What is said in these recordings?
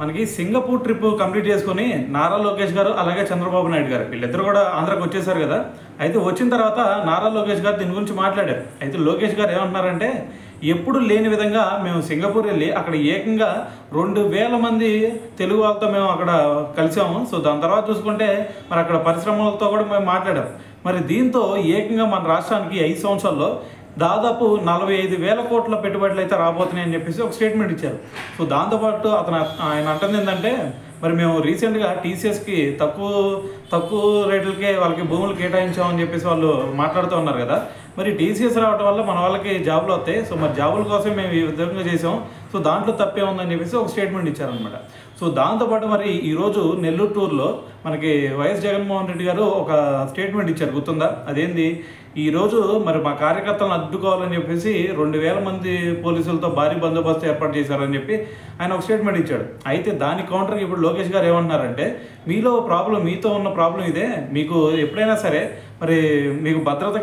మనకి Singapore trip complete చేసుకుని నారా లోకేష్ గారు అలాగే చంద్రబాబు నాయుడు గారు వీళ్ళిద్దరు కూడా ఆంధ్రాకి వచ్చేసారు కదా. అయితే వచ్చిన తర్వాత నారా లోకేష్ గారు దీని గురించి మాట్లాడారు. అయితే లోకేష్ గారు ఏమంటున్నారంటే, ఎప్పుడు లేని విధంగా మేము సింగపూర్ వెళ్ళి అక్కడ ఏకంగా 2000 మంది తెలుగు వాళ్ళతో మేము అక్కడ కలిసాము. సో దాని తర్వాత చూసుకుంటే మరి అక్కడ పరిశ్రమలతో కూడా మేము మాట్లాడాం. మరి దీంతో ఏకంగా మన రాష్ట్రానికి 5 సంవత్సరాల్లో దాదాపు 45,000 కోట్ల పెట్టుబడులు అయితే రాబోతున్నాయని చెప్పేసి ఒక స్టేట్మెంట్ ఇచ్చారు. సో దాంతోపాటు ఆయన అంటుంది ఏంటంటే, మరి మేము రీసెంట్గా టీసీఎస్కి తక్కువ రేట్లకే వాళ్ళకి భూములు కేటాయించామని చెప్పేసి వాళ్ళు మాట్లాడుతూ ఉన్నారు కదా. మరి టీసీఎస్ రావడం వల్ల మన వాళ్ళకి జాబులు వస్తాయి. సో మరి జాబుల కోసం మేము ఈ విధంగా చేసాం. సో దాంట్లో తప్పే ఉందని చెప్పేసి ఒక స్టేట్మెంట్ ఇచ్చారనమాట. సో దాంతోపాటు మరి ఈరోజు నెల్లూరు టూర్లో మనకి వైఎస్ జగన్మోహన్ రెడ్డి గారు ఒక స్టేట్మెంట్ ఇచ్చారు, గుర్తుందా? అదేంది, ఈరోజు మరి మా కార్యకర్తలను అడ్డుకోవాలని చెప్పేసి 2000 మంది పోలీసులతో భారీ బందోబస్తు ఏర్పాటు చేశారని చెప్పి ఆయన ఒక స్టేట్మెంట్ ఇచ్చాడు. అయితే దాని కౌంటర్కి ఇప్పుడు లోకేష్ గారు ఏమంటున్నారంటే, మీతో ఉన్న ప్రాబ్లం ఇదే, మీకు ఎప్పుడైనా సరే మరి మీకు భద్రత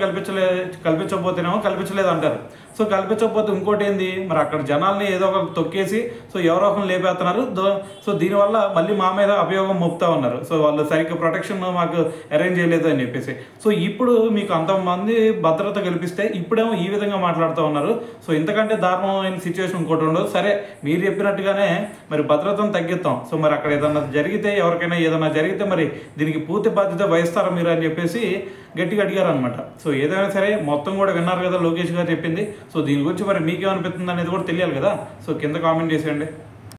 కల్పించకపోతేనేమో కల్పించలేదు అంటారు. సో కల్పించకపోతే ఇంకోటి ఏంది, మరి అక్కడ జనాల్ని ఏదో ఒక తొక్కేసి సో ఎవరో ఒకరు లేపేస్తున్నారు. సో దీనివల్ల మళ్ళీ మా మీద అభియోగం మోపుతా ఉన్నారు. సో వాళ్ళు సరిగ్గా ప్రొటెక్షన్ మాకు అరేంజ్ చేయలేదు అని చెప్పేసి. సో ఇప్పుడు మీకు అంతమంది భద్రత కల్పిస్తే ఇప్పుడేమో ఈ విధంగా మాట్లాడుతూ ఉన్నారు. సో ఇంతకంటే దారుణమైన సిచ్యువేషన్ ఇంకోటి ఉండదు. సరే మీరు చెప్పినట్టుగానే మరి భద్రతను తగ్గిస్తాం. సో మరి అక్కడ ఏదన్నా జరిగితే, ఎవరికైనా ఏదైనా జరిగితే మరి దీనికి పూర్తి బాధ్యత వహిస్తారా మీరు అని చెప్పేసి గట్టిగా అడిగారు అనమాట. సో ఏదైనా సరే మొత్తం కూడా విన్నారు కదా లోకేష్ గారు చెప్పింది. సో దీని గురించి మరి మీకేమనిపిస్తుంది అనేది కూడా తెలియాలి కదా. సో కింద కామెంట్ చేసేయండి.